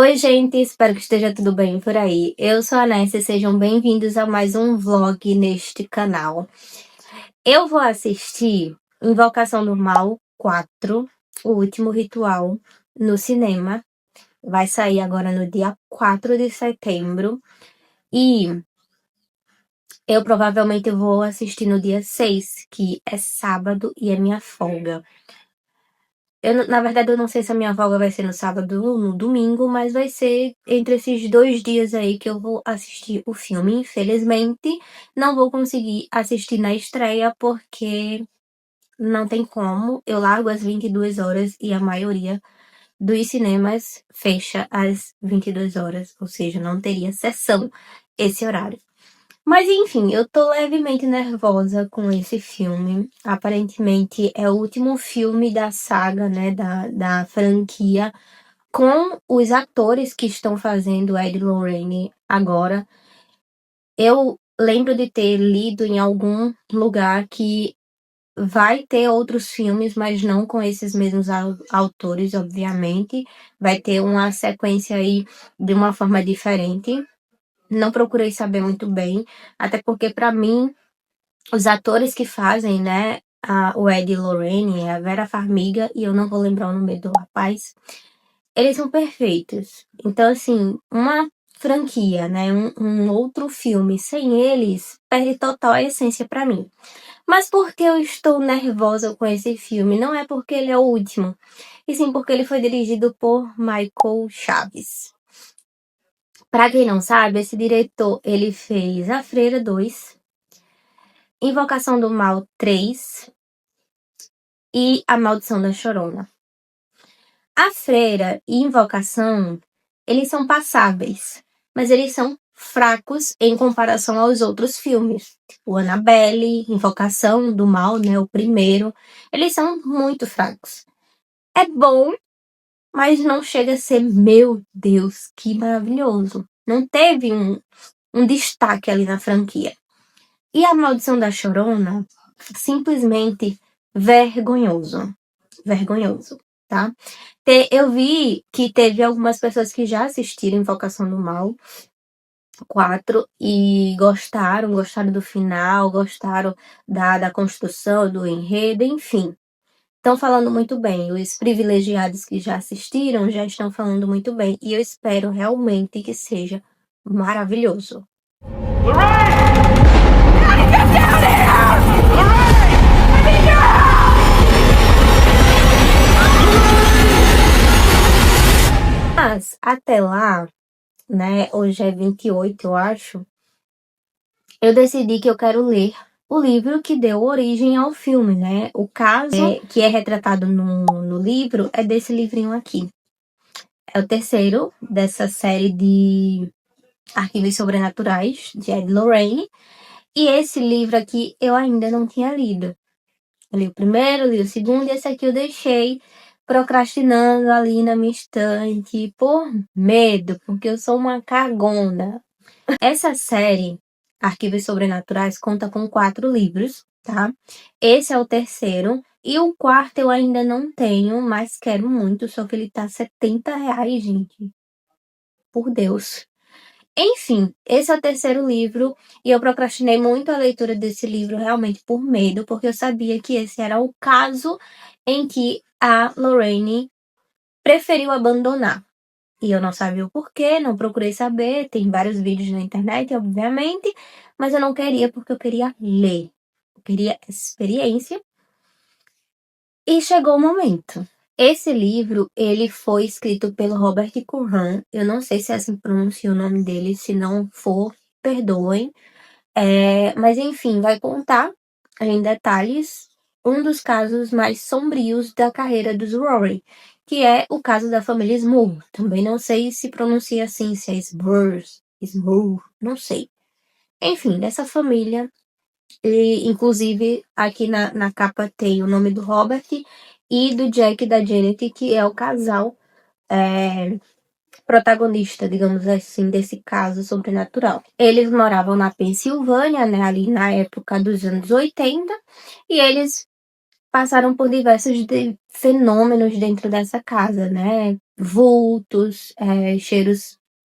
Oi, gente, espero que esteja tudo bem por aí. Eu sou a Nessa e sejam bem-vindos a mais um vlog neste canal. Eu vou assistir Invocação do Mal 4, O Último Ritual, no cinema. Vai sair agora no dia 4 de setembro. E eu provavelmente vou assistir no dia 6, que é sábado e é minha folga. Na verdade, eu não sei se a minha folga vai ser no sábado ou no domingo, mas vai ser entre esses 2 dias aí que eu vou assistir o filme. Infelizmente, não vou conseguir assistir na estreia, porque não tem como. Eu largo às 22 horas e a maioria dos cinemas fecha às 22 horas, ou seja, não teria sessão esse horário. Mas enfim, eu tô levemente nervosa com esse filme. Aparentemente é o último filme da saga, né, da franquia, com os atores que estão fazendo Ed e Lorraine agora. Eu lembro de ter lido em algum lugar que vai ter outros filmes, mas não com esses mesmos autores, obviamente. Vai ter uma sequência aí de uma forma diferente. Não procurei saber muito bem, até porque pra mim os atores que fazem, né, o Ed e Lorraine, a Vera Farmiga, e eu não vou lembrar o nome do rapaz, eles são perfeitos. Então, assim, uma franquia, né, um outro filme sem eles, perde total a essência pra mim. Mas por que eu estou nervosa com esse filme? Não é porque ele é o último, e sim porque ele foi dirigido por Michael Chaves. Pra quem não sabe, esse diretor, ele fez A Freira 2, Invocação do Mal 3 e A Maldição da Chorona. A Freira e Invocação, eles são passáveis, mas eles são fracos em comparação aos outros filmes. Tipo Annabelle, Invocação do Mal, né, o primeiro, eles são muito fracos. É bom, mas não chega a ser, meu Deus, que maravilhoso. Não teve um destaque ali na franquia. E A Maldição da Chorona, simplesmente vergonhoso. Vergonhoso, tá? Eu vi que teve algumas pessoas que já assistiram Invocação do Mal 4 e gostaram do final, gostaram da construção, do enredo, enfim. Estão falando muito bem. Os privilegiados que já assistiram já estão falando muito bem. E eu espero realmente que seja maravilhoso. Mas, até lá, né, hoje é 28, eu acho, eu decidi que eu quero ler o livro que deu origem ao filme, né? O caso que é retratado no livro é desse livrinho aqui. É o terceiro dessa série de Arquivos Sobrenaturais, de Ed Lorraine. E esse livro aqui eu ainda não tinha lido. Eu li o primeiro, li o segundo, e esse aqui eu deixei procrastinando ali na minha estante por medo, porque eu sou uma cagona. Essa série, Arquivos Sobrenaturais, conta com 4 livros, tá? Esse é o terceiro, e o quarto eu ainda não tenho, mas quero muito, só que ele tá R$70, gente. Por Deus. Enfim, esse é o terceiro livro, e eu procrastinei muito a leitura desse livro realmente por medo, porque eu sabia que esse era o caso em que a Lorraine preferiu abandonar. E eu não sabia o porquê, não procurei saber, tem vários vídeos na internet, obviamente, mas eu não queria porque eu queria ler, eu queria experiência. E chegou o momento. Esse livro, ele foi escrito pelo Robert Curran, eu não sei se é assim que pronuncia o nome dele, se não for, perdoem. Mas enfim, vai contar em detalhes um dos casos mais sombrios da carreira dos Rory, que é o caso da família Smurr. Também não sei se pronuncia assim, se é Smurr, não sei. Enfim, dessa família, e inclusive aqui na capa tem o nome do Robert e do Jack e da Janet, que é o casal protagonista, digamos assim, desse caso sobrenatural. Eles moravam na Pensilvânia, né, ali na época dos anos 80, e eles passaram por diversos fenômenos dentro dessa casa, né? vultos,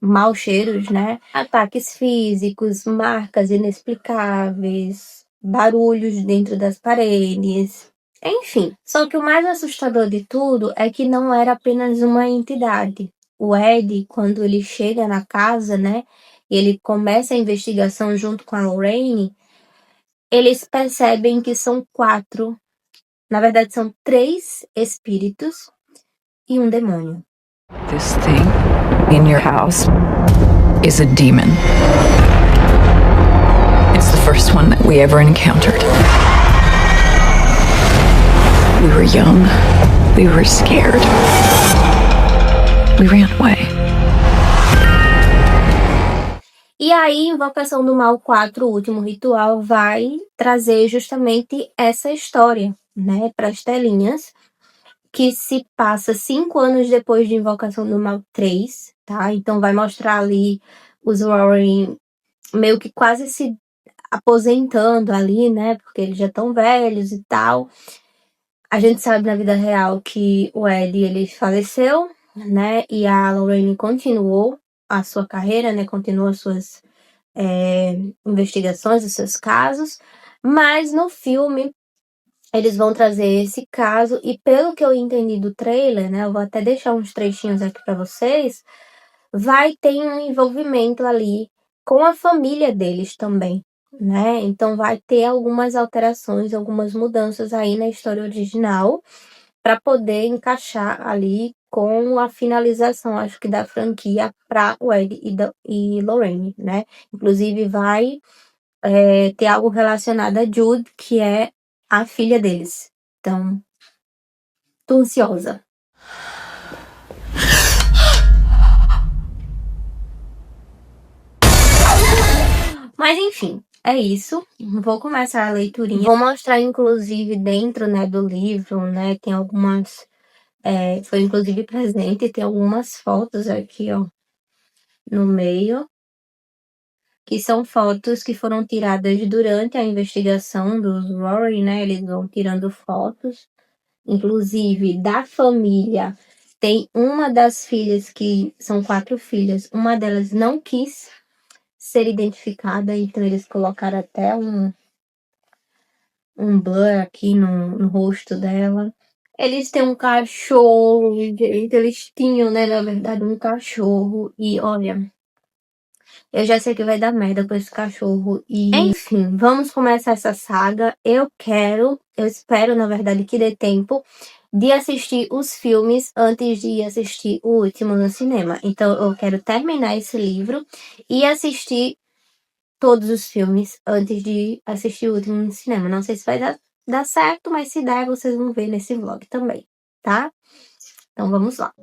maus cheiros, né? Ataques físicos, marcas inexplicáveis, barulhos dentro das paredes, enfim. Só que o mais assustador de tudo é que não era apenas uma entidade. O Ed, quando ele chega na casa, né, e ele começa a investigação junto com a Lorraine, eles percebem que são 4, na verdade são 3 espíritos e um demônio. This thing in your house is a demon. It's the first one that we ever encountered. We were young. We were scared. We ran away. E aí, Invocação do Mal 4, o último ritual, vai trazer justamente essa história, né, para as telinhas, que se passa 5 anos depois de Invocação do Mal 3, tá? Então vai mostrar ali os Warren meio que quase se aposentando ali, né? Porque eles já estão velhos e tal. A gente sabe na vida real que o Ed, ele faleceu, né? E a Lorraine continuou a sua carreira, né? Continuou as suas investigações, os seus casos. Mas no filme eles vão trazer esse caso, e pelo que eu entendi do trailer, né, eu vou até deixar uns trechinhos aqui para vocês, vai ter um envolvimento ali com a família deles também, né? Então vai ter algumas alterações, algumas mudanças aí na história original para poder encaixar ali com a finalização, acho que da franquia para o Ed e Lorraine, né? Inclusive vai ter algo relacionado a Jude, que é a filha deles. Então, tô ansiosa. Mas enfim, é isso. Vou começar a leiturinha. Vou mostrar, inclusive, dentro, né, do livro, né, tem algumas... foi, inclusive, presente, tem algumas fotos aqui, ó, no meio, que são fotos que foram tiradas durante a investigação dos Rory, né, eles vão tirando fotos, inclusive, da família. Tem uma das filhas, que são 4 filhas, uma delas não quis ser identificada, então eles colocaram até um blur aqui no rosto dela. Eles têm um cachorro, gente, eles tinham, né, na verdade, um cachorro, e olha, eu já sei que vai dar merda com esse cachorro. E, enfim, vamos começar essa saga. Eu espero, na verdade, que dê tempo de assistir os filmes antes de assistir o último no cinema. Então, eu quero terminar esse livro e assistir todos os filmes antes de assistir o último no cinema. Não sei se vai dar certo, mas se der, vocês vão ver nesse vlog também, tá? Então, vamos lá.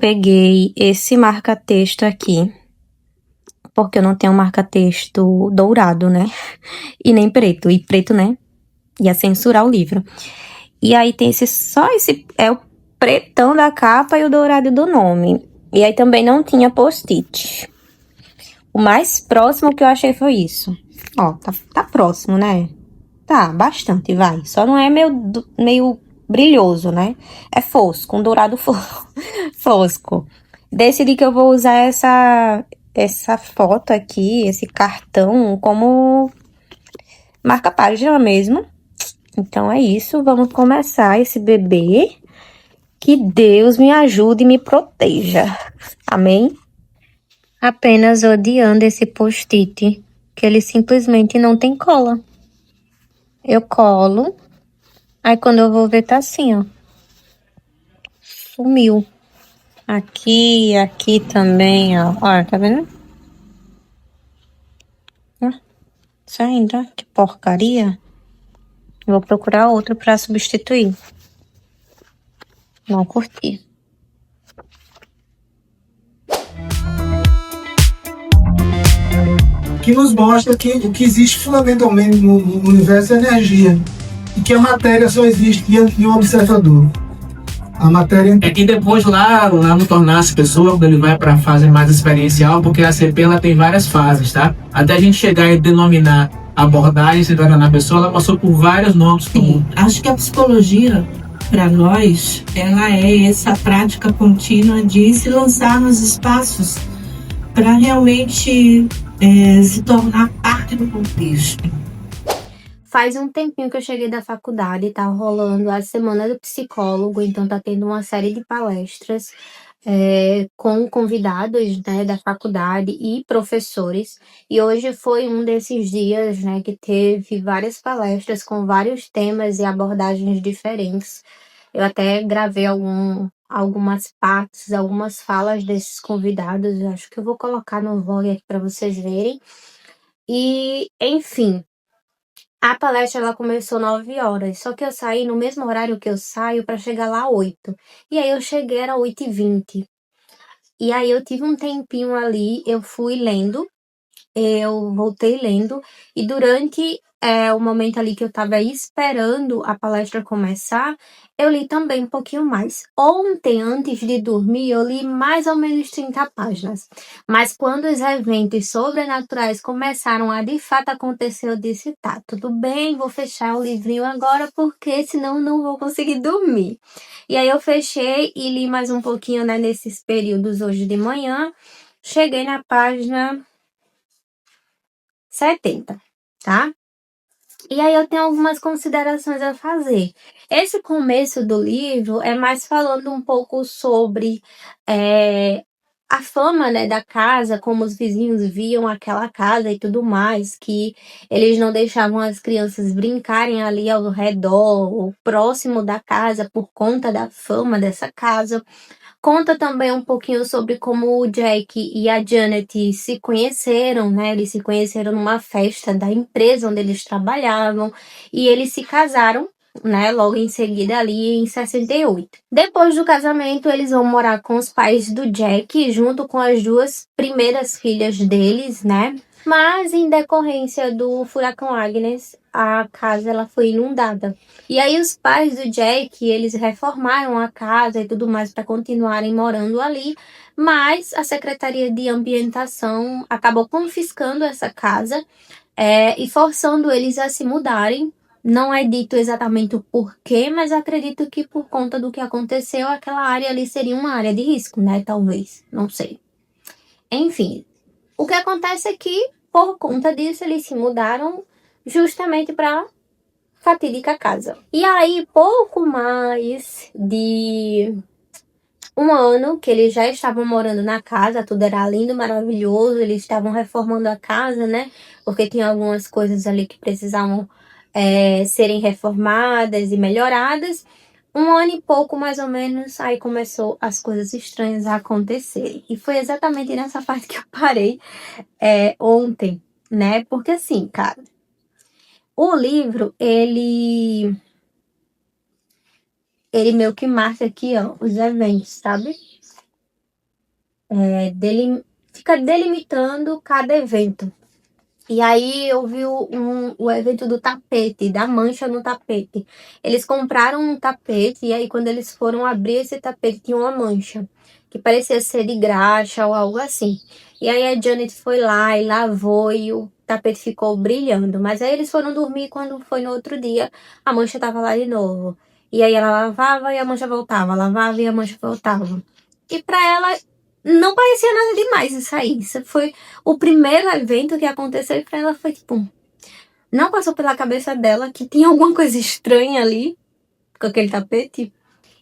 Peguei esse marca-texto aqui, porque eu não tenho marca-texto dourado, né? E nem preto. E preto, né? Ia censurar o livro. E aí tem só esse... É o pretão da capa e o dourado do nome. E aí também não tinha post-it. O mais próximo que eu achei foi isso. Ó, tá próximo, né? Tá, bastante, vai. Só não é meio brilhoso, né? É fosco, um dourado fosco. Decidi que eu vou usar essa foto aqui, esse cartão, como marca-página mesmo. Então é isso, vamos começar esse bebê. Que Deus me ajude e me proteja. Amém? Apenas odiando esse post-it, que ele simplesmente não tem cola. Eu colo, aí quando eu vou ver tá assim, ó. Sumiu. Aqui também, ó. Olha, tá vendo? Saindo, ó. Que porcaria. Vou procurar outro pra substituir. Não curti. Que nos mostra que o que existe fundamentalmente no universo é energia. e que a matéria só existe diante de um observador. A matéria É que depois lá no Tornar-se Pessoa, quando ele vai para a fase mais experiencial, porque a CP ela tem várias fases, tá? Até a gente chegar e denominar a abordagem se tornar pessoa, ela passou por vários nomes. Sim, acho que a psicologia, para nós, ela é essa prática contínua de se lançar nos espaços para realmente se tornar parte do contexto. Faz um tempinho que eu cheguei da faculdade, tá rolando a Semana do Psicólogo, então tá tendo uma série de palestras com convidados, né, da faculdade e professores. E hoje foi um desses dias, né, que teve várias palestras com vários temas e abordagens diferentes. Eu até gravei algumas partes, algumas falas desses convidados. Eu acho que eu vou colocar no vlog aqui para vocês verem. E, enfim, a palestra ela começou 9 horas, só que eu saí no mesmo horário que eu saio para chegar lá 8. E aí eu cheguei, era 8h20. E aí eu tive um tempinho ali, eu fui lendo, eu voltei lendo, e durante o momento ali que eu tava esperando a palestra começar, eu li também um pouquinho mais. Ontem, antes de dormir, eu li mais ou menos 30 páginas. Mas quando os eventos sobrenaturais começaram a de fato acontecer, eu disse, tá, tudo bem, vou fechar o livrinho agora, porque senão não vou conseguir dormir. E aí eu fechei e li mais um pouquinho, né, nesses períodos hoje de manhã. Cheguei na página 70, tá? E aí eu tenho algumas considerações a fazer. Esse começo do livro é mais falando um pouco sobre a fama, né, da casa, como os vizinhos viam aquela casa e tudo mais, que eles não deixavam as crianças brincarem ali ao redor ou próximo da casa por conta da fama dessa casa. Conta também um pouquinho sobre como o Jack e a Janet se conheceram, né? Eles se conheceram numa festa da empresa onde eles trabalhavam e eles se casaram, né? Logo em seguida ali em 68. Depois do casamento, eles vão morar com os pais do Jack, junto com as duas primeiras filhas deles, né? Mas em decorrência do furacão Agnes, a casa ela foi inundada. E aí os pais do Jack, eles reformaram a casa e tudo mais para continuarem morando ali, mas a Secretaria de Ambientação acabou confiscando essa casa e forçando eles a se mudarem. Não é dito exatamente o porquê, mas acredito que por conta do que aconteceu, aquela área ali seria uma área de risco, né? Talvez, não sei. Enfim, o que acontece é que, por conta disso, eles se mudaram justamente para fatídica casa. E aí, pouco mais de um ano que eles já estavam morando na casa, tudo era lindo, maravilhoso, eles estavam reformando a casa, né? Porque tinha algumas coisas ali que precisavam serem reformadas e melhoradas. Um ano e pouco, mais ou menos, aí começou as coisas estranhas a acontecerem. E foi exatamente nessa parte que eu parei ontem, né? Porque assim, cara, o livro, ele meio que marca aqui, ó, os eventos, sabe? Fica delimitando cada evento. E aí eu vi o evento do tapete, da mancha no tapete. Eles compraram um tapete e aí quando eles foram abrir esse tapete tinha uma mancha, que parecia ser de graxa ou algo assim. E aí a Janet foi lá e lavou e o tapete ficou brilhando. Mas aí eles foram dormir e quando foi no outro dia, a mancha tava lá de novo. E aí ela lavava e a mancha voltava, lavava e a mancha voltava. E pra ela não parecia nada demais isso aí. Isso foi o primeiro evento que aconteceu e pra ela foi tipo... Não passou pela cabeça dela que tinha alguma coisa estranha ali com aquele tapete.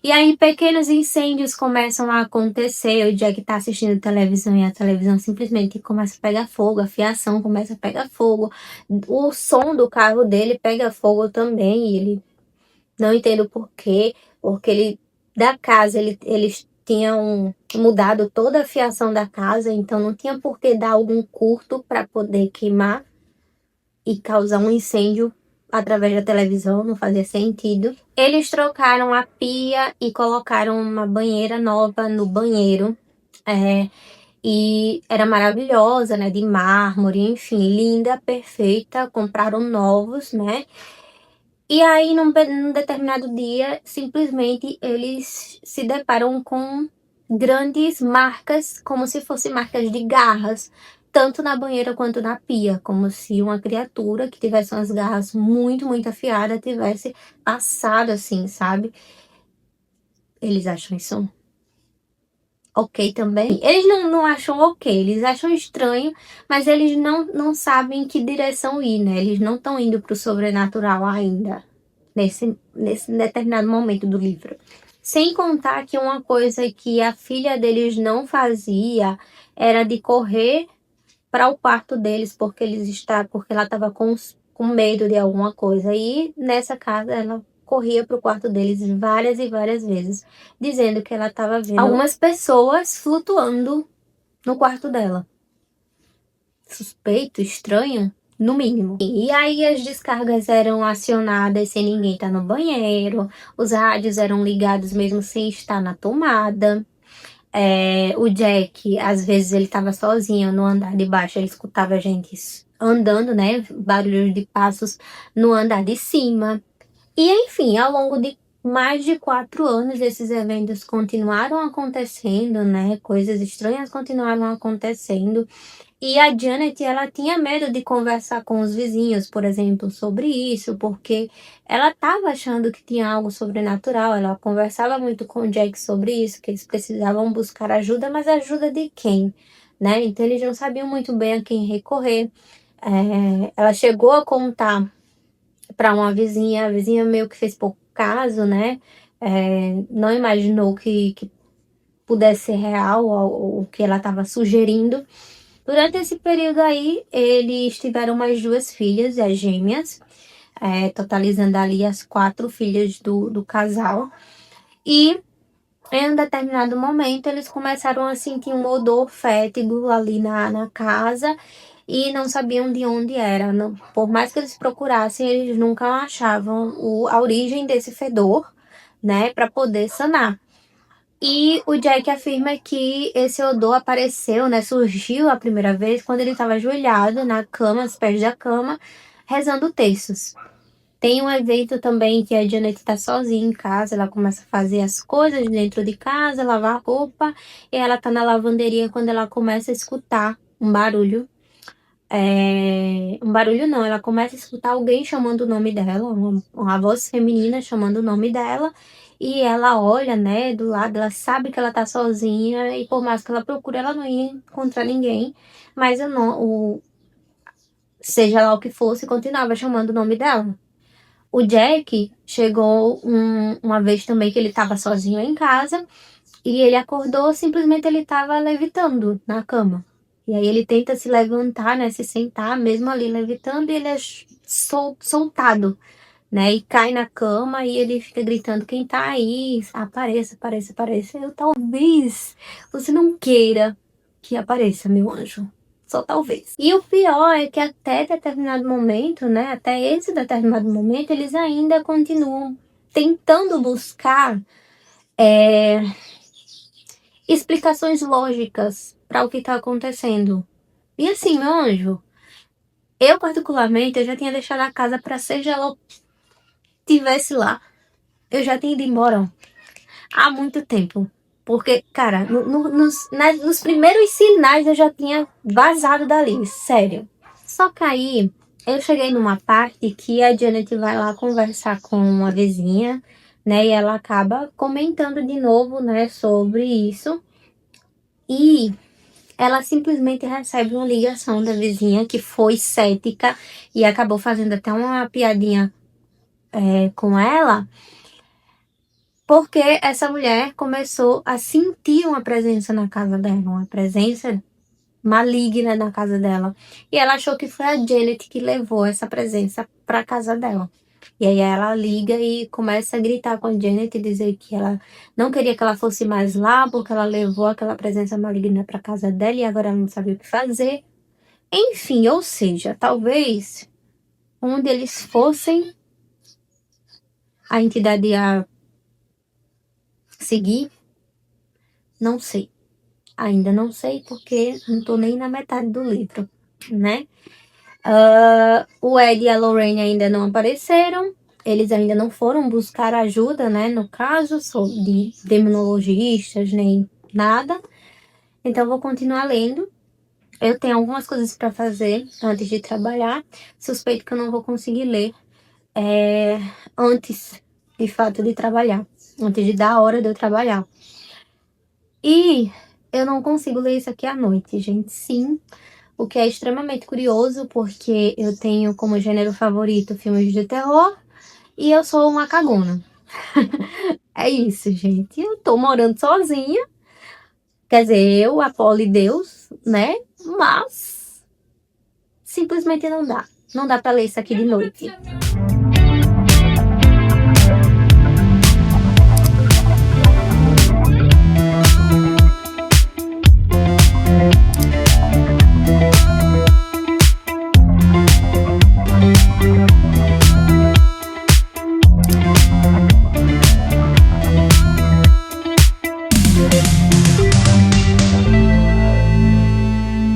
E aí pequenos incêndios começam a acontecer. O Jack tá assistindo televisão e a televisão simplesmente começa a pegar fogo. A fiação começa a pegar fogo. O som do carro dele pega fogo também. E ele não entende o porquê. Porque ele, da casa, eles tinham mudado toda a fiação da casa. Então não tinha por que dar algum curto para poder queimar e causar um incêndio através da televisão, não fazia sentido. Eles trocaram a pia e colocaram uma banheira nova no banheiro. E era maravilhosa, né? De mármore, enfim, linda, perfeita. Compraram novos, né? E aí, num determinado dia, simplesmente eles se deparam com grandes marcas, como se fossem marcas de garras, tanto na banheira quanto na pia, como se uma criatura que tivesse umas garras muito, muito afiadas tivesse passado assim, sabe? Eles acham isso ok também? Eles não acham ok, eles acham estranho, mas eles não sabem em que direção ir, né? Eles não estão indo pro sobrenatural ainda, nesse determinado momento do livro. Sem contar que uma coisa que a filha deles não fazia era de correr para o quarto deles, porque ela estava com medo de alguma coisa. E nessa casa ela corria para o quarto deles várias e várias vezes, dizendo que ela estava vendo algumas pessoas flutuando no quarto dela. Suspeito, estranho, no mínimo. E aí as descargas eram acionadas sem ninguém estar no banheiro, os rádios eram ligados mesmo sem estar na tomada. O Jack, às vezes ele estava sozinho no andar de baixo, ele escutava a gente andando, né, barulhos de passos no andar de cima. E enfim, ao longo de mais de 4 anos, esses eventos continuaram acontecendo, né, coisas estranhas continuaram acontecendo. E a Janet, ela tinha medo de conversar com os vizinhos, por exemplo, sobre isso, porque ela estava achando que tinha algo sobrenatural. Ela conversava muito com o Jack sobre isso, que eles precisavam buscar ajuda, mas ajuda de quem, né? Então eles não sabiam muito bem a quem recorrer. Ela chegou a contar para uma vizinha, a vizinha meio que fez pouco caso, né? Não imaginou que pudesse ser real o que ela estava sugerindo. Durante esse período aí, eles tiveram mais 2 filhas, as gêmeas, totalizando ali as 4 filhas do casal. E em um determinado momento, eles começaram a sentir um odor fétido ali na casa e não sabiam de onde era. Por mais que eles procurassem, eles nunca achavam a origem desse fedor, né, para poder sanar. E o Jack afirma que esse odor apareceu, né, surgiu a primeira vez quando ele estava ajoelhado na cama, aos pés da cama, rezando terços. Tem um evento também que a Janet está sozinha em casa, ela começa a fazer as coisas dentro de casa, lavar roupa, e ela tá na lavanderia quando ela começa a escutar um barulho. Um barulho não, ela começa a escutar alguém chamando o nome dela, uma voz feminina chamando o nome dela, e ela olha, né, do lado, ela sabe que ela tá sozinha, e por mais que ela procure, ela não ia encontrar ninguém, mas seja lá o que fosse, continuava chamando o nome dela. O Jack chegou uma vez também que ele estava sozinho em casa, e ele acordou, simplesmente ele estava levitando na cama. E aí ele tenta se levantar, né, se sentar, mesmo ali levitando, e ele é soltado, né, e cai na cama e ele fica gritando, quem tá aí? Apareça, apareça, apareça. Talvez você não queira que apareça, meu anjo. Só talvez. E o pior é que até determinado momento, né, até esse determinado momento, eles ainda continuam tentando buscar explicações lógicas para o que tá acontecendo. E assim, meu anjo, eu particularmente, eu já tinha deixado a casa para seja ela tivesse lá. Eu já tinha ido embora há muito tempo. Porque, cara, nos primeiros sinais eu já tinha vazado dali, sério. Só que aí eu cheguei numa parte que a Janet vai lá conversar com uma vizinha, né? E ela acaba comentando de novo, né, sobre isso. E ela simplesmente recebe uma ligação da vizinha que foi cética e acabou fazendo até uma piadinha com ela, porque essa mulher começou a sentir uma presença na casa dela, uma presença maligna na casa dela. E ela achou que foi a Janet que levou essa presença para casa dela. E aí ela liga e começa a gritar com a Janet e dizer que ela não queria que ela fosse mais lá, porque ela levou aquela presença maligna para casa dela e agora ela não sabia o que fazer. Enfim, ou seja, talvez onde eles fossem, a entidade ia seguir, não sei. Ainda não sei, porque não tô nem na metade do livro, né? O Ed e a Lorraine ainda não apareceram. eles ainda não foram buscar ajuda, né? No caso, sou de demonologistas, nem nada. Então, eu vou continuar lendo. Eu tenho algumas coisas para fazer antes de trabalhar. Suspeito que eu não vou conseguir ler antes, de fato, de trabalhar. Antes de dar a hora de eu trabalhar. E eu não consigo ler isso aqui à noite, gente. Sim, o que é extremamente curioso, porque eu tenho como gênero favorito filmes de terror e eu sou uma cagona. É isso, gente. Eu tô morando sozinha. Quer dizer, eu, a Paula e Deus, né? Mas simplesmente não dá. Não dá pra ler isso aqui de noite.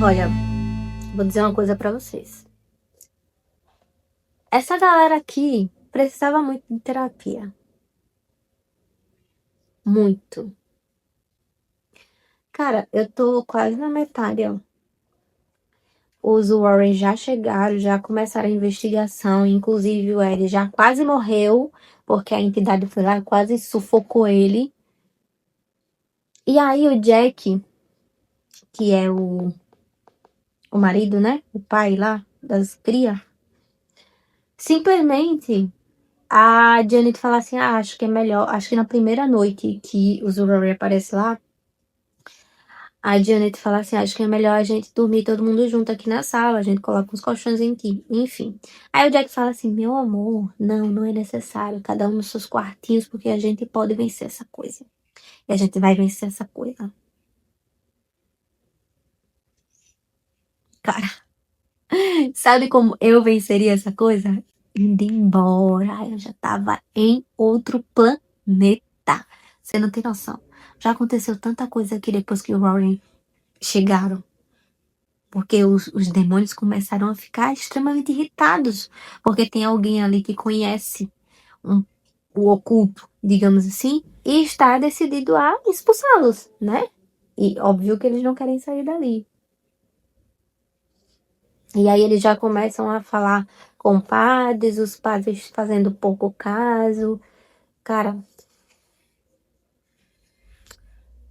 Olha, vou dizer uma coisa pra vocês. Essa galera aqui precisava muito de terapia. Muito. Cara, eu tô quase na metade, ó. Os Warren já chegaram, já começaram a investigação. Inclusive o Ed já quase morreu, porque a entidade foi lá e quase sufocou ele. E aí o Jack, que é o marido, né? O pai lá das crias. Simplesmente a Janet fala assim, acho que é melhor, acho que na primeira noite que o Rory aparece lá, a Janet fala assim, acho que é melhor a gente dormir todo mundo junto aqui na sala, a gente coloca uns colchões em ti, enfim. Aí o Jack fala assim, meu amor, não é necessário, cada um nos seus quartinhos, porque a gente pode vencer essa coisa. E a gente vai vencer essa coisa. Cara, sabe como eu venceria essa coisa? Indo embora, eu já tava em outro planeta. Você não tem noção. Já aconteceu tanta coisa aqui depois que o Rory chegaram. Porque os demônios começaram a ficar extremamente irritados. Porque tem alguém ali que conhece o oculto, digamos assim, e está decidido a expulsá-los, né? E óbvio que eles não querem sair dali. E aí eles já começam a falar com padres, os padres fazendo pouco caso. Cara,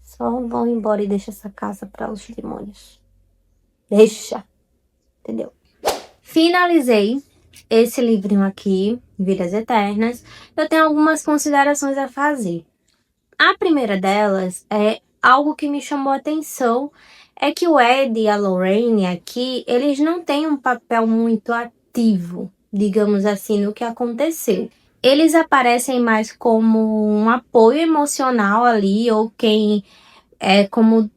só vão embora e deixa essa casa para os demônios. Deixa. Entendeu? Finalizei esse livrinho aqui, Vidas Eternas. Eu tenho algumas considerações a fazer. A primeira delas é algo que me chamou a atenção, é que o Ed e a Lorraine aqui, eles não têm um papel muito ativo, digamos assim, no que aconteceu. Eles aparecem mais como um apoio emocional ali, ou quem é como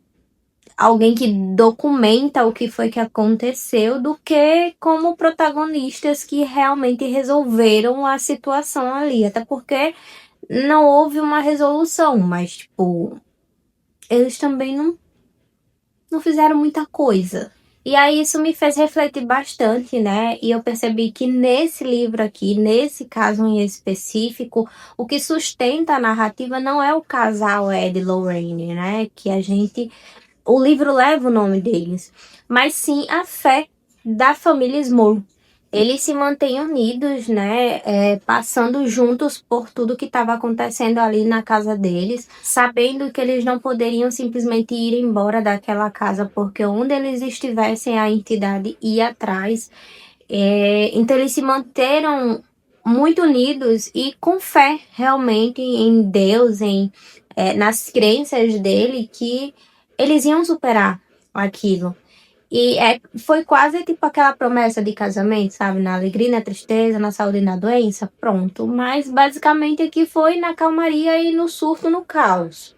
alguém que documenta o que foi que aconteceu, do que como protagonistas que realmente resolveram a situação ali. Até porque não houve uma resolução, mas, tipo, eles também não fizeram muita coisa. E aí isso me fez refletir bastante, né? E eu percebi que nesse livro aqui, nesse caso em específico, o que sustenta a narrativa não é o casal Ed e Lorraine, né? Que o livro leva o nome deles, mas sim a fé da família Small. Eles se mantêm unidos, né, passando juntos por tudo que estava acontecendo ali na casa deles, sabendo que eles não poderiam simplesmente ir embora daquela casa, porque onde eles estivessem a entidade ia atrás. Então eles se manteram muito unidos e com fé realmente em Deus, nas crenças dele, que eles iam superar aquilo. E foi quase tipo aquela promessa de casamento, sabe? Na alegria, na tristeza, na saúde e na doença. Pronto. Mas basicamente aqui foi na calmaria e no surto, no caos.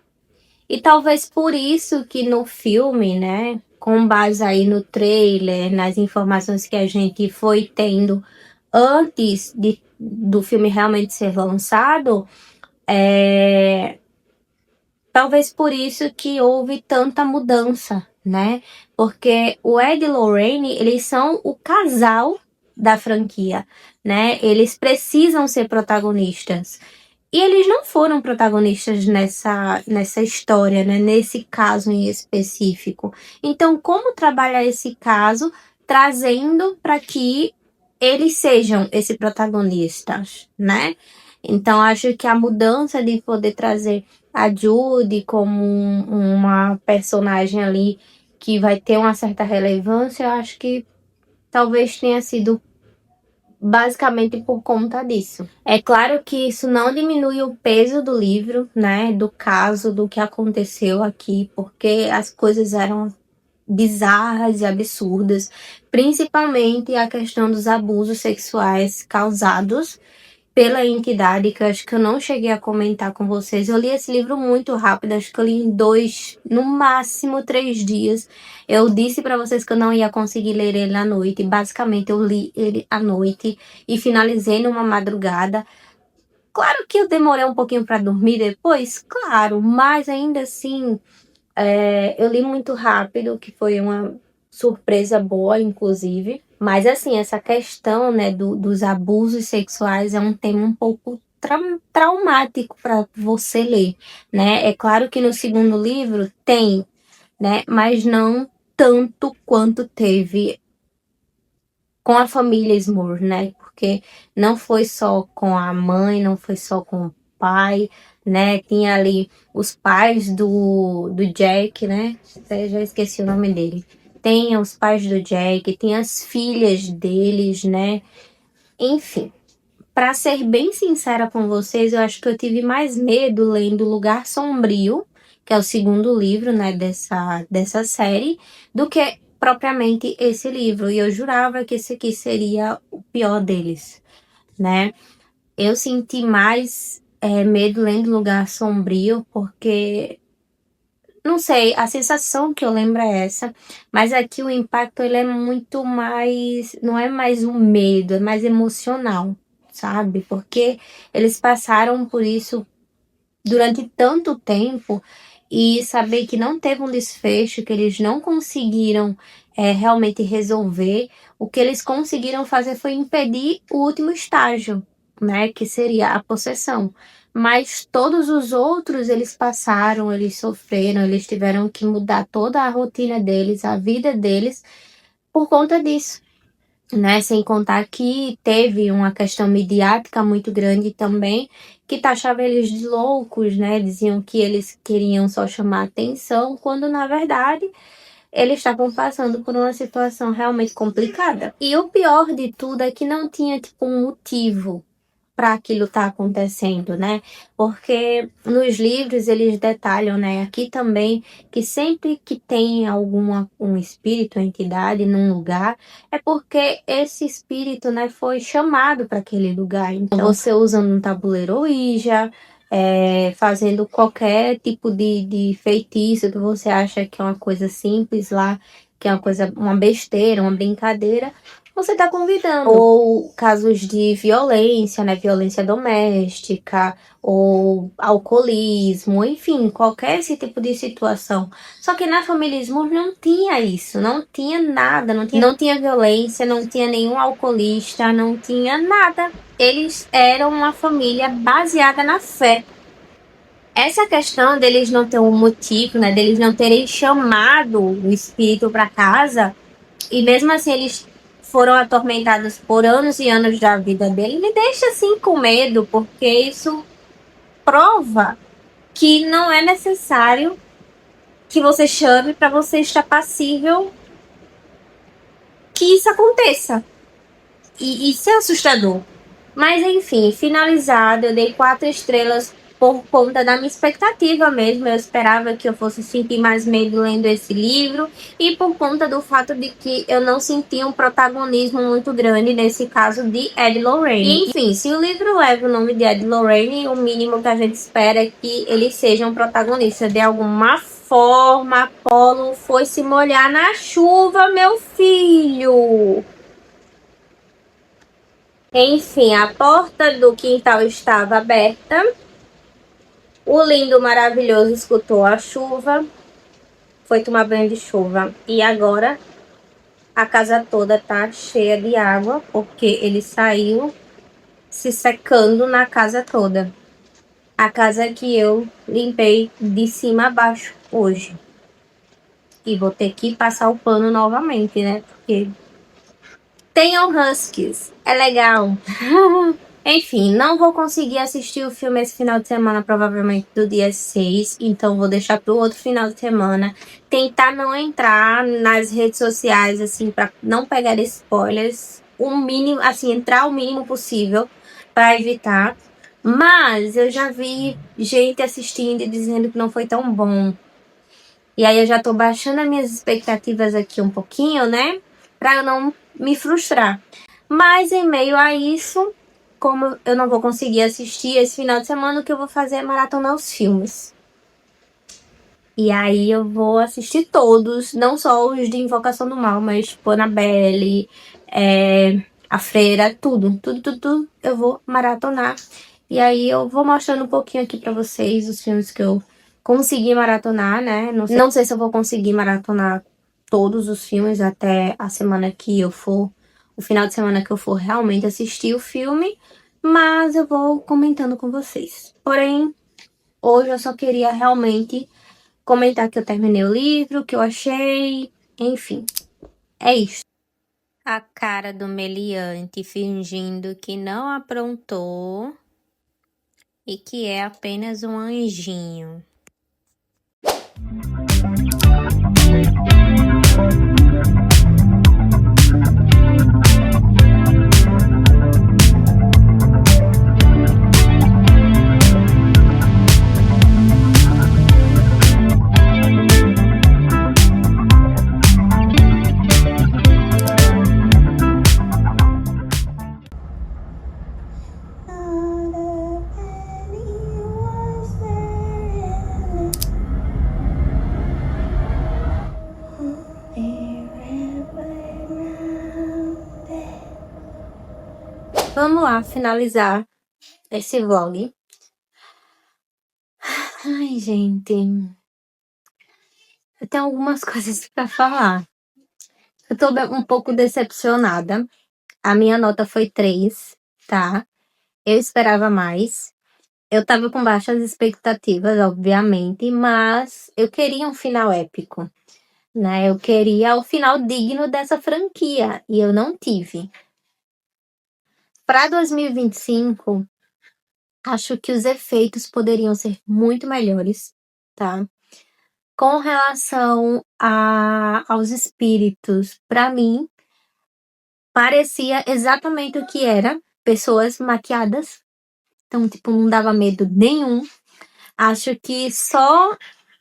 E talvez por isso que no filme, né? Com base aí no trailer, nas informações que a gente foi tendo antes do filme realmente ser lançado, talvez por isso que houve tanta mudança, né? Porque o Ed e Lorraine, eles são o casal da franquia, né? Eles precisam ser protagonistas. E eles não foram protagonistas nessa história, né? Nesse caso em específico. Então, como trabalhar esse caso trazendo para que eles sejam esses protagonistas, né? Então, acho que a mudança de poder trazer a Judy como uma personagem ali que vai ter uma certa relevância, eu acho que talvez tenha sido basicamente por conta disso. É claro que isso não diminui o peso do livro, né, do caso, do que aconteceu aqui, porque as coisas eram bizarras e absurdas, principalmente a questão dos abusos sexuais causados pela entidade, que eu acho que eu não cheguei a comentar com vocês. Eu li esse livro muito rápido, acho que eu li em 2, no máximo 3 dias. Eu disse para vocês que eu não ia conseguir ler ele à noite. Basicamente, eu li ele à noite e finalizei numa madrugada. Claro que eu demorei um pouquinho para dormir depois, claro, mas ainda assim, eu li muito rápido, que foi uma surpresa boa, inclusive. Mas assim, essa questão, né, dos abusos sexuais é um tema um pouco traumático para você ler, né? É claro que no segundo livro tem, né, mas não tanto quanto teve com a família Smurf, né? Porque não foi só com a mãe, não foi só com o pai, né? Tinha ali os pais do Jack, né? Eu já esqueci o nome dele. Tem os pais do Jack, tem as filhas deles, né? Enfim, para ser bem sincera com vocês, eu acho que eu tive mais medo lendo Lugar Sombrio, que é o segundo livro, né, dessa série, do que propriamente esse livro. E eu jurava que esse aqui seria o pior deles, né? Eu senti mais medo lendo Lugar Sombrio, porque não sei, a sensação que eu lembro é essa, mas aqui o impacto ele é muito mais, não é mais um medo, é mais emocional, sabe? Porque eles passaram por isso durante tanto tempo e saber que não teve um desfecho, que eles não conseguiram realmente resolver, o que eles conseguiram fazer foi impedir o último estágio, né? Que seria a possessão. Mas todos os outros eles passaram, eles sofreram, eles tiveram que mudar toda a rotina deles, a vida deles, por conta disso, né? Sem contar que teve uma questão midiática muito grande também, que taxava eles de loucos, né? Diziam que eles queriam só chamar atenção, quando na verdade eles estavam passando por uma situação realmente complicada. E o pior de tudo é que não tinha tipo um motivo para aquilo tá acontecendo, né? Porque nos livros eles detalham, né, aqui também, que sempre que tem um espírito, uma entidade num lugar, é porque esse espírito, né, foi chamado para aquele lugar. Então você usa um tabuleiro Ouija, fazendo qualquer tipo de feitiço que você acha que é uma coisa simples lá, que é uma coisa, uma besteira, uma brincadeira, você está convidando. Ou casos de violência, né? Violência doméstica, ou alcoolismo, enfim, qualquer esse tipo de situação. Só que na família Smurf não tinha isso, não tinha nada, não tinha violência, não tinha nenhum alcoolista, não tinha nada. Eles eram uma família baseada na fé. Essa questão deles não ter um motivo, né? Deles não terem chamado o espírito para casa, e mesmo assim eles foram atormentados por anos e anos da vida dele, me deixa assim com medo, porque isso prova que não é necessário que você chame para você estar passível que isso aconteça. E isso é assustador. Mas enfim, finalizado, eu dei 4 estrelas por conta da minha expectativa mesmo. Eu esperava que eu fosse sentir mais medo lendo esse livro, e por conta do fato de que eu não senti um protagonismo muito grande nesse caso de Ed Lorraine. Enfim, se o livro leva o nome de Ed Lorraine, o mínimo que a gente espera é que ele seja um protagonista de alguma forma. Apolo foi se molhar na chuva, meu filho! Enfim, a porta do quintal estava aberta. O lindo, maravilhoso escutou a chuva, foi tomar banho de chuva. E agora A casa toda tá cheia de água, porque ele saiu se secando na casa toda. A casa que eu limpei de cima a baixo hoje. E vou ter que passar o pano novamente, né? Porque tenham huskies, é legal. Enfim, não vou conseguir assistir o filme esse final de semana, provavelmente do dia 6, então vou deixar pro outro final de semana. Tentar não entrar nas redes sociais, assim, pra não pegar spoilers. O mínimo, assim, entrar o mínimo possível pra evitar. Mas eu já vi gente assistindo e dizendo que não foi tão bom. E aí eu já tô baixando as minhas expectativas aqui um pouquinho, né? Pra eu não me frustrar. Mas em meio a isso, como eu não vou conseguir assistir esse final de semana, o que eu vou fazer é maratonar os filmes. E aí eu vou assistir todos, não só os de Invocação do Mal, mas tipo Annabelle, A Freira, tudo eu vou maratonar. E aí eu vou mostrando um pouquinho aqui pra vocês os filmes que eu consegui maratonar, né? Não sei se eu vou conseguir maratonar todos os filmes até a semana que eu for, o final de semana que eu for realmente assistir o filme, mas eu vou comentando com vocês. Porém, hoje eu só queria realmente comentar que eu terminei o livro, que eu achei, enfim, é isso. A cara do meliante fingindo que não aprontou e que é apenas um anjinho. Vamos lá finalizar esse vlog. Ai, gente. Eu tenho algumas coisas pra falar. Eu tô um pouco decepcionada. A minha nota foi 3, tá? Eu esperava mais. Eu tava com baixas expectativas, obviamente, mas eu queria um final épico, né? Eu queria o final digno dessa franquia e eu não tive. Para 2025, acho que os efeitos poderiam ser muito melhores, tá? Com relação aos espíritos, para mim, parecia exatamente o que era, pessoas maquiadas. Então, tipo, não dava medo nenhum. Acho que só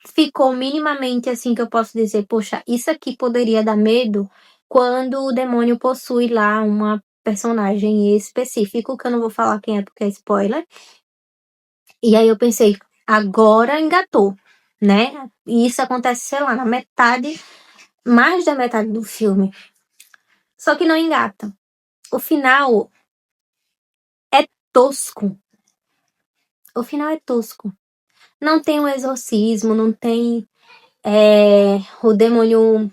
ficou minimamente assim que eu posso dizer, poxa, isso aqui poderia dar medo quando o demônio possui lá uma personagem específico, que eu não vou falar quem é porque é spoiler. E aí eu pensei, agora engatou, né? E isso acontece, sei lá, na metade, mais da metade do filme. Só que não engata. O final é tosco. O final é tosco. Não tem um exorcismo, não tem o demônio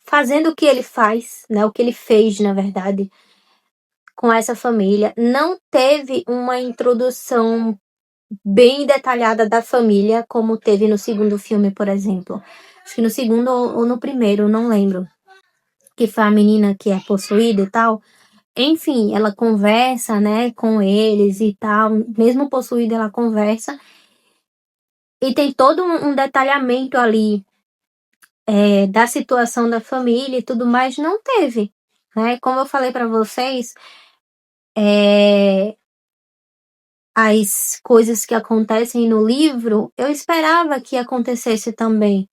fazendo o que ele faz, né? O que ele fez, na verdade, com essa família. Não teve uma introdução bem detalhada da família, como teve no segundo filme, por exemplo. Acho que no segundo ou no primeiro, não lembro. Que foi a menina que é possuída e tal. Enfim, ela conversa, né, com eles e tal. Mesmo possuída, ela conversa. E tem todo um detalhamento ali da situação da família e tudo mais. Não teve, né? Como eu falei para vocês, as coisas que acontecem no livro, eu esperava que acontecesse também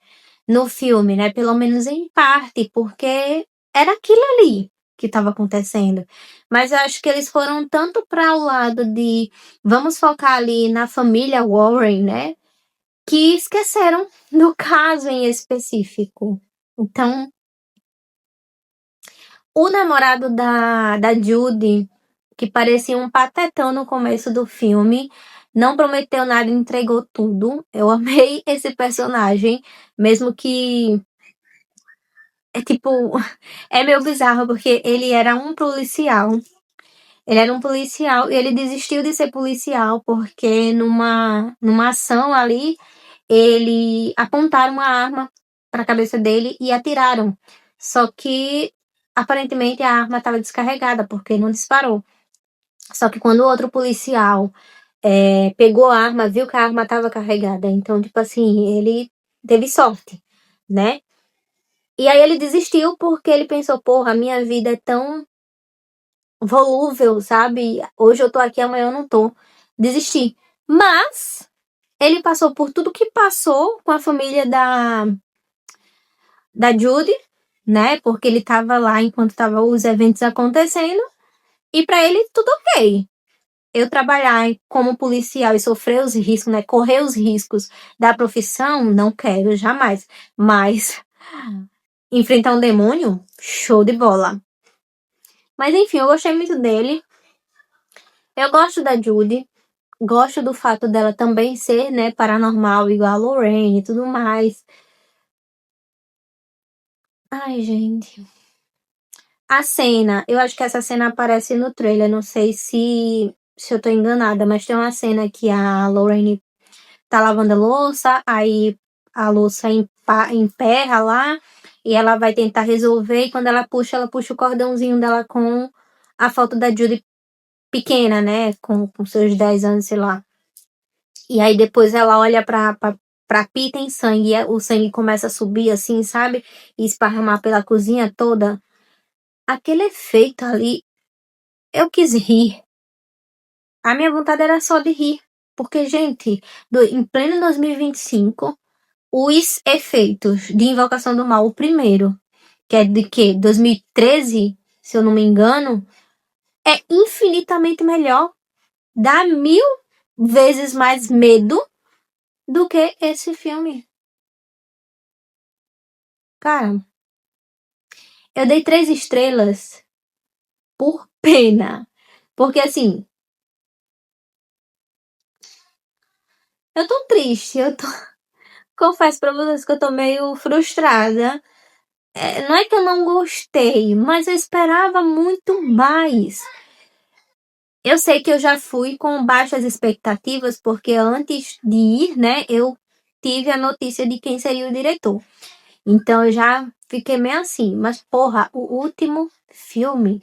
no filme, né? Pelo menos em parte, porque era aquilo ali que estava acontecendo. Mas eu acho que eles foram tanto para o lado de vamos focar ali na família Warren, né? Que esqueceram do caso em específico. Então, o namorado da Judy, que parecia um patetão no começo do filme, não prometeu nada e entregou tudo. Eu amei esse personagem, mesmo que é tipo, é meio bizarro, porque ele era um policial. Ele era um policial e ele desistiu de ser policial porque numa ação ali, ele apontaram uma arma para a cabeça dele e atiraram. Só que aparentemente a arma estava descarregada porque não disparou. Só que quando o outro policial pegou a arma, viu que a arma estava carregada. Então, tipo assim, ele teve sorte, né? E aí ele desistiu porque ele pensou, porra, a minha vida é tão volúvel, sabe? Hoje eu tô aqui, amanhã eu não tô. Desisti. Mas ele passou por tudo que passou com a família da Judy, né? Porque ele tava lá enquanto tava os eventos acontecendo. E pra ele, tudo ok. Eu trabalhar como policial e sofrer os riscos, né? Correr os riscos da profissão, não quero, jamais. Mas enfrentar um demônio, show de bola. Mas enfim, eu gostei muito dele. Eu gosto da Judy. Gosto do fato dela também ser, né, paranormal, igual a Lorraine e tudo mais. Ai, gente. A cena, eu acho que essa cena aparece no trailer, não sei se eu tô enganada, mas tem uma cena que a Lorraine tá lavando a louça, aí a louça emperra lá, e ela vai tentar resolver, e quando ela puxa o cordãozinho dela com a foto da Judy pequena, né, com seus 10 anos, sei lá. E aí depois ela olha pra pia e tem sangue, e o sangue começa a subir assim, sabe? E esparramar pela cozinha toda. Aquele efeito ali, eu quis rir. A minha vontade era só de rir. Porque, gente, em pleno 2025, os efeitos de Invocação do Mal, o primeiro, que é de quê? 2013, se eu não me engano, é infinitamente melhor. Dá 1000 vezes mais medo do que esse filme. Cara, eu dei 3 estrelas por pena. Porque, assim, eu tô triste. Confesso pra vocês que eu tô meio frustrada. Não é que eu não gostei, mas eu esperava muito mais. Eu sei que eu já fui com baixas expectativas, porque antes de ir, né, eu tive a notícia de quem seria o diretor. Então eu já fiquei meio assim. Mas, porra, o último filme,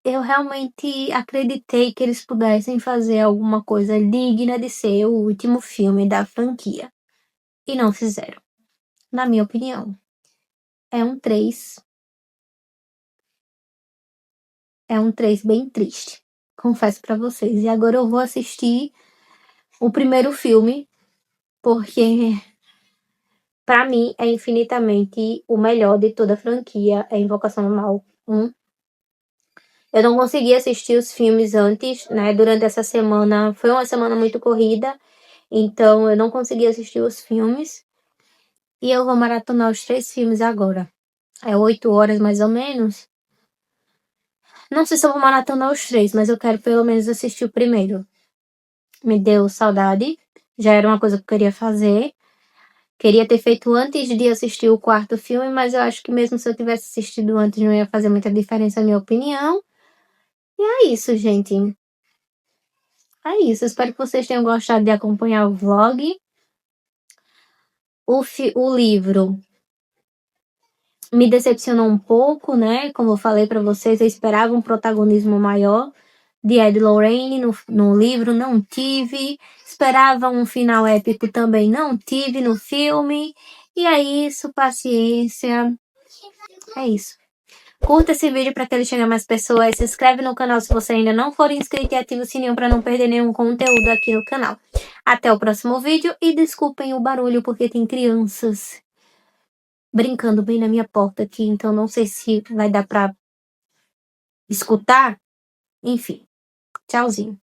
eu realmente acreditei que eles pudessem fazer alguma coisa digna de ser o último filme da franquia. E não fizeram. Na minha opinião. É um 3. É um 3 bem triste. Confesso pra vocês. E agora eu vou assistir o primeiro filme, porque pra mim é infinitamente o melhor de toda a franquia. É Invocação do Mal 1. Eu não consegui assistir os filmes antes, né? Durante essa semana. Foi uma semana muito corrida. Então eu não consegui assistir os filmes. E eu vou maratonar os 3 filmes agora. É 8 horas mais ou menos. Não sei se eu vou maratonar os 3, mas eu quero pelo menos assistir o primeiro. Me deu saudade. Já era uma coisa que eu queria fazer. Queria ter feito antes de assistir o 4º filme, mas eu acho que mesmo se eu tivesse assistido antes não ia fazer muita diferença, na minha opinião. E é isso, gente. É isso. Espero que vocês tenham gostado de acompanhar o vlog. O livro me decepcionou um pouco, né? Como eu falei pra vocês, eu esperava um protagonismo maior de Ed Lorraine no livro, não tive. Esperava um final épico, também não tive no filme. E é isso, paciência. É isso. Curta esse vídeo para que ele chegue a mais pessoas. Se inscreve no canal se você ainda não for inscrito e ativa o sininho para não perder nenhum conteúdo aqui no canal. Até o próximo vídeo e desculpem o barulho porque tem crianças brincando bem na minha porta aqui, então não sei se vai dar pra escutar. Enfim, tchauzinho.